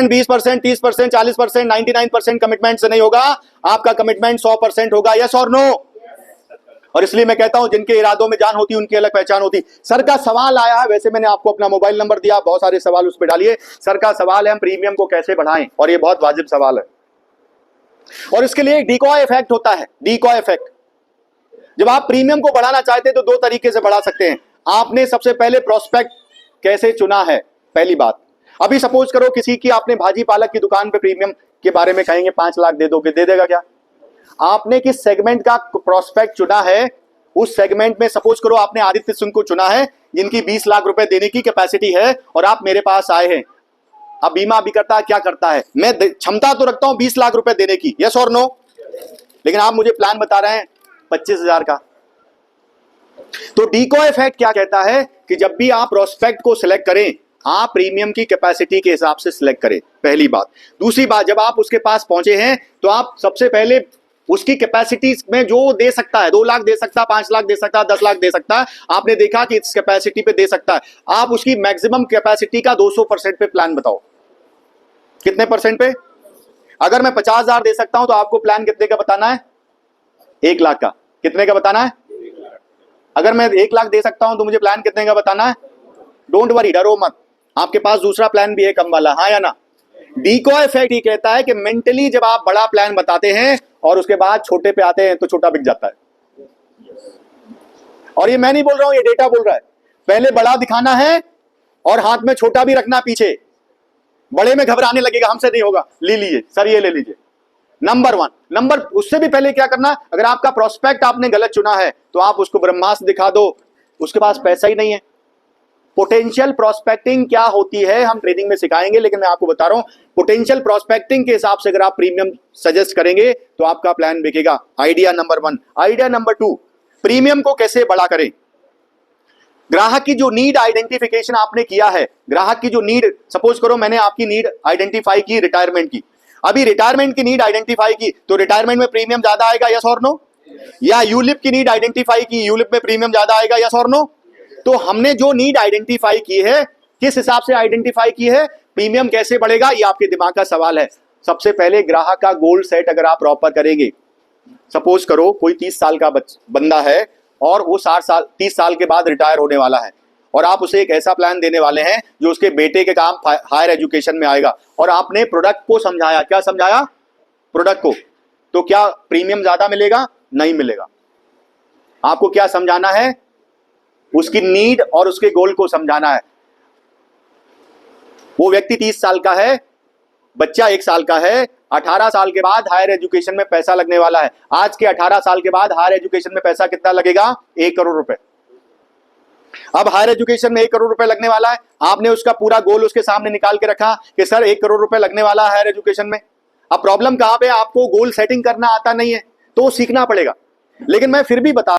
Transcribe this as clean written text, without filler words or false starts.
20%, 30%, 40%, 99% commitment से नहीं होगा, आपका कमिटमेंट 100% होगा। यस और नो? और इसलिए मैं कहता हूं जिनके इरादों में जान होती है उनकी अलग पहचान होती। सर का सवाल आया है, वैसे मैंने आपको अपना मोबाइल नंबर दिया, बहुत सारे सवाल उस पर डालिए। सर का सवाल है हम प्रीमियम को कैसे बढ़ाएं, और ये बहुत वाजिब सवाल है। और इसके लिए एक डिकॉय इफेक्ट होता है, डिकॉय इफेक्ट। जब आप प्रीमियम को बढ़ाना चाहते हैं तो दो तरीके से बढ़ा सकते हैं। आपने सबसे पहले प्रोस्पेक्ट कैसे चुना है, पहली बात। अभी सपोज करो किसी की आपने भाजी पालक की दुकान पे प्रीमियम के बारे में कहेंगे 5 लाख दे दोगे, दे देगा क्या? आपने किस सेगमेंट का प्रोस्पेक्ट चुना है, उस सेगमेंट में सपोज करो आपने आदित्य सिंह को चुना है जिनकी 20 लाख रुपए देने की कैपेसिटी है, और आप मेरे पास आए हैं। अब बीमा भी करता है, क्या करता है, मैं क्षमता तो रखता हूं 20 लाख रुपए देने की, यस और नो? लेकिन आप मुझे प्लान बता रहे हैं 25,000 का। तो डिकॉय इफेक्ट क्या कहता है कि जब भी आप प्रोस्पेक्ट को सिलेक्ट करें, आप प्रीमियम की कैपेसिटी के हिसाब से सिलेक्ट करें, पहली बात। दूसरी बात, जब आप उसके पास पहुंचे हैं तो आप सबसे पहले उसकी कैपेसिटी में जो दे सकता है, 2 लाख दे सकता है, 5 लाख दे सकता है, 10 लाख दे सकता है, आपने देखा कि इस कैपेसिटी पे दे सकता है, आप उसकी मैक्सिमम कैपेसिटी का 200% पे प्लान बताओ। कितने परसेंट पे? अगर मैं 50,000 दे सकता हूं तो आपको प्लान कितने का बताना है? 1 लाख का। कितने का बताना है? अगर मैं 1 लाख दे सकता हूं तो मुझे प्लान कितने का बताना है? डोंट वरी, डरो मत, आपके पास दूसरा प्लान भी है कम वाला, हाँ या ना? डिकॉय इफेक्ट ये कहता है कि मेंटली जब आप बड़ा प्लान बताते हैं और उसके बाद छोटे पे आते हैं तो छोटा बिक जाता है। और ये मैं नहीं बोल रहा हूं, ये डेटा बोल रहा है। पहले बड़ा दिखाना है और हाथ में छोटा भी रखना पीछे। बड़े में घबराने लगेगा, हमसे नहीं होगा, ले लीजिए सर, ये ले लीजिए। नंबर 1। नंबर उससे भी पहले क्या करना, अगर आपका प्रोस्पेक्ट आपने गलत चुना है तो आप उसको ब्रह्मास्त्र दिखा दो, उसके पास पैसा ही नहीं है। पोटेंशियल प्रोस्पेक्टिंग क्या होती है हम ट्रेनिंग में सिखाएंगे, लेकिन मैं आपको बता रहा हूं पोटेंशियल प्रोस्पेक्टिंग के हिसाब से अगर आप प्रीमियम सजेस्ट करेंगे तो आपका प्लान बिकेगा। Idea number 1। Idea number 2, premium को कैसे बड़ा करें। ग्राहक की जो नीड आइडेंटिफिकेशन आपने किया है, ग्राहक की जो नीड, सपोज करो मैंने आपकी नीड आइडेंटिफाई की रिटायरमेंट की, अभी रिटायरमेंट की नीड आइडेंटिफाई की तो रिटायरमेंट में प्रीमियम ज्यादा आएगा, यस और नो? या यूलिप की नीड आइडेंटिफाई की, यूलिप में प्रीमियम ज्यादा आएगा, यस और नो? तो हमने जो नीड आइडेंटिफाई की है, किस हिसाब से आइडेंटिफाई की है, प्रीमियम कैसे बढ़ेगा, ये आपके दिमाग का सवाल है। सबसे पहले ग्राहक का गोल सेट अगर आप प्रॉपर करेंगे, सपोज करो कोई 30 साल का बंदा है और वो 30 साल के बाद रिटायर होने वाला है, और आप उसे एक ऐसा प्लान देने वाले हैं जो उसके बेटे के काम हायर एजुकेशन में आएगा, और आपने प्रोडक्ट को समझाया, क्या समझाया? प्रोडक्ट को। तो क्या प्रीमियम ज्यादा मिलेगा? नहीं मिलेगा। आपको क्या समझाना है? उसकी नीड और उसके गोल को समझाना है। वो व्यक्ति 30 साल का है, बच्चा 1 साल का है, 18 साल के बाद हायर एजुकेशन में पैसा लगने वाला है। आज के 18 साल के बाद हायर एजुकेशन में पैसा कितना लगेगा? 1 करोड़ रुपए। अब हायर एजुकेशन में 1 करोड़ रुपए लगने वाला है, आपने उसका पूरा गोल उसके सामने निकाल के रखा कि सर 1 करोड़ रुपए लगने वाला है हायर एजुकेशन में। अब प्रॉब्लम कहां पे? आपको गोल सेटिंग करना आता नहीं है, तो सीखना पड़ेगा। लेकिन मैं फिर भी बता